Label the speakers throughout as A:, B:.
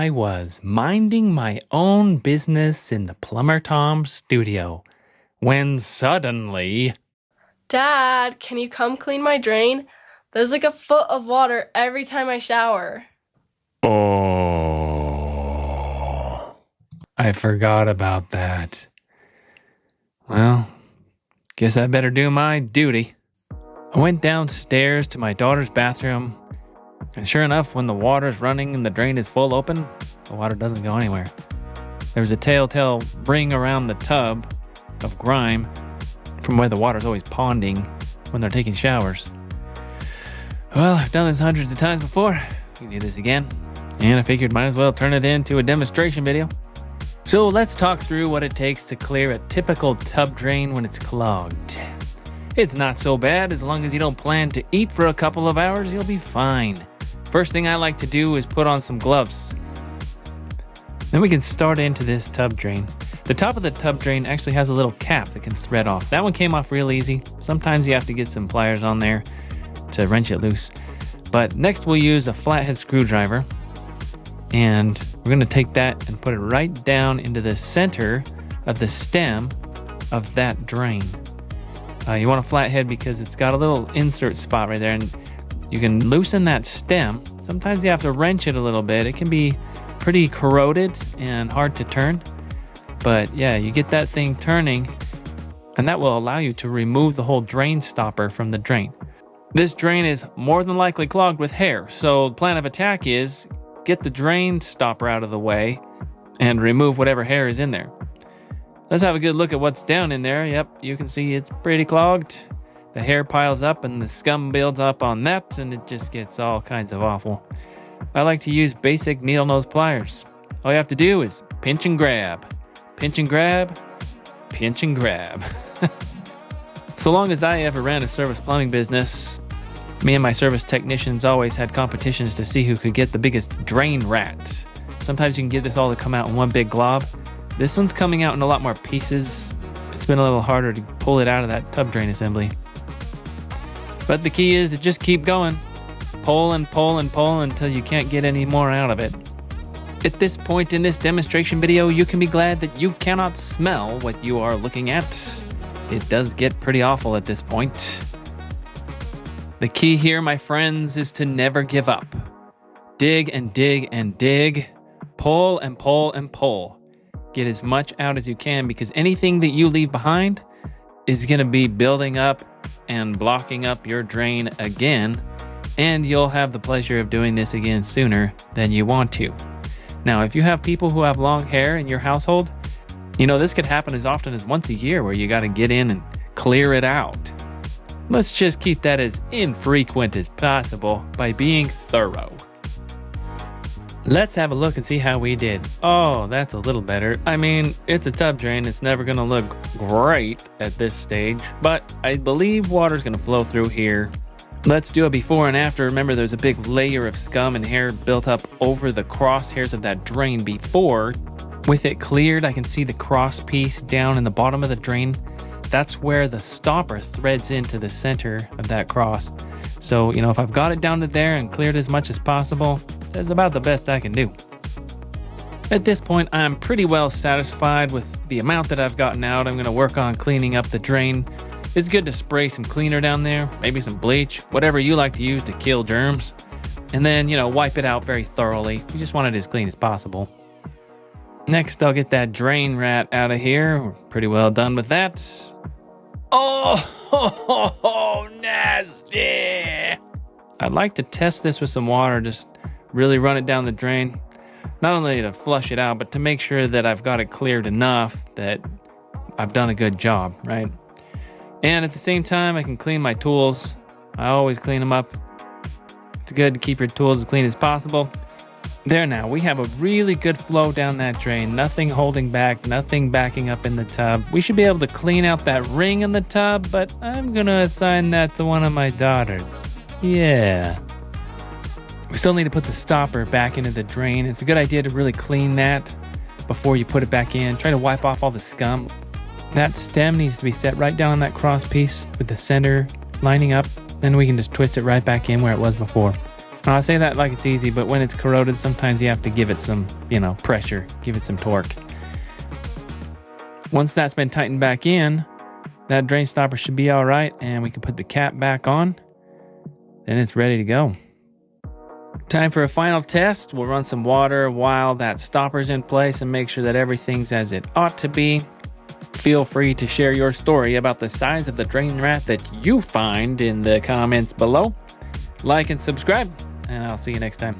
A: I was minding my own business in the Plumber Tom studio when suddenly...
B: Dad, can you come clean my drain? There's like a foot of water every time I shower.
A: Oh, I forgot about that. Well, guess I better do my duty. I went downstairs to my daughter's bathroom, and sure enough, when the water's running and the drain is full open, the water doesn't go anywhere. There's a telltale ring around the tub of grime from where the water's always ponding when they're taking showers. Well, I've done this hundreds of times before. We can do this again. And I figured might as well turn it into a demonstration video. So let's talk through what it takes to clear a typical tub drain when it's clogged. It's not so bad. As long as you don't plan to eat for a couple of hours, you'll be fine. First thing I like to do is put on some gloves. Then we can start into this tub drain. The top of the tub drain actually has a little cap that can thread off. That one came off real easy. Sometimes you have to get some pliers on there to wrench it loose. But next we'll use a flathead screwdriver. And we're going to take that and put it right down into the center of the stem of that drain. You want a flathead because it's got a little insert spot right there, and you can loosen that stem. Sometimes you have to wrench it a little bit. It can be pretty corroded and hard to turn. But yeah, you get that thing turning, and that will allow you to remove the whole drain stopper from the drain. This drain is more than likely clogged with hair, so the plan of attack is get the drain stopper out of the way and remove whatever hair is in there. Let's have a good look at what's down in there. Yep, you can see it's pretty clogged. The hair piles up and the scum builds up on that, and it just gets all kinds of awful. I like to use basic needle nose pliers. All you have to do is pinch and grab. Pinch and grab. Pinch and grab. So long as I ever ran a service plumbing business, me and my service technicians always had competitions to see who could get the biggest drain rat. Sometimes you can get this all to come out in one big glob. This one's coming out in a lot more pieces. It's been a little harder to pull it out of that tub drain assembly. But the key is to just keep going. Pull and pull and pull until you can't get any more out of it. At this point in this demonstration video, you can be glad that you cannot smell what you are looking at. It does get pretty awful at this point. The key here, my friends, is to never give up. Dig and dig and dig. Pull and pull and pull. Get as much out as you can, because anything that you leave behind is going to be building up and blocking up your drain again, and you'll have the pleasure of doing this again sooner than you want to. Now, if you have people who have long hair in your household, you know, this could happen as often as once a year where you got to get in and clear it out. Let's just keep that as infrequent as possible by being thorough. Let's have a look and see how we did. Oh, that's a little better. I mean, it's a tub drain. It's never going to look great at this stage, but I believe water's going to flow through here. Let's do a before and after. Remember, there's a big layer of scum and hair built up over the crosshairs of that drain before. With it cleared, I can see the cross piece down in the bottom of the drain. That's where the stopper threads into the center of that cross. So, you know, if I've got it down to there and cleared as much as possible, that's about the best I can do. At this point, I'm pretty well satisfied with the amount that I've gotten out. I'm going to work on cleaning up the drain. It's good to spray some cleaner down there, maybe some bleach, whatever you like to use to kill germs. And then, you know, wipe it out very thoroughly. You just want it as clean as possible. Next, I'll get that drain rat out of here. We're pretty well done with that. Oh, nasty! I'd like to test this with some water, just really run it down the drain. Not only to flush it out, but to make sure that I've got it cleared enough that I've done a good job, right? And at the same time, I can clean my tools. I always clean them up. It's good to keep your tools as clean as possible. There now, we have a really good flow down that drain. Nothing holding back, nothing backing up in the tub. We should be able to clean out that ring in the tub, but I'm gonna assign that to one of my daughters. Yeah. We still need to put the stopper back into the drain. It's a good idea to really clean that before you put it back in. Try to wipe off all the scum. That stem needs to be set right down on that cross piece with the center lining up. Then we can just twist it right back in where it was before. I say that like it's easy, but when it's corroded, sometimes you have to give it some, pressure, give it some torque. Once that's been tightened back in, that drain stopper should be all right, and we can put the cap back on. Then it's ready to go. Time for a final test. We'll run some water while that stopper's in place and make sure that everything's as it ought to be. Feel free to share your story about the size of the drain rat that you find in the comments below. Like and subscribe, and I'll see you next time.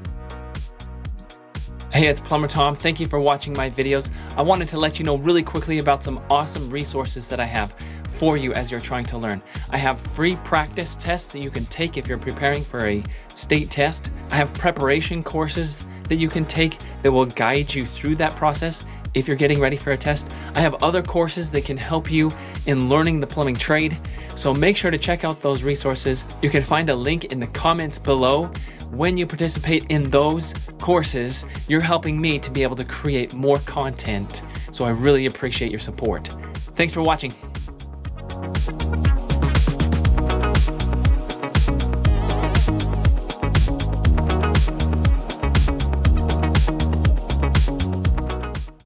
A: Hey, it's Plumber Tom. Thank you for watching my videos. I wanted to let you know really quickly about some awesome resources that I have for you as you're trying to learn. I have free practice tests that you can take if you're preparing for a state test. I have preparation courses that you can take that will guide you through that process if you're getting ready for a test. I have other courses that can help you in learning the plumbing trade. So make sure to check out those resources. You can find a link in the comments below. When you participate in those courses, you're helping me to be able to create more content. So I really appreciate your support. Thanks for watching.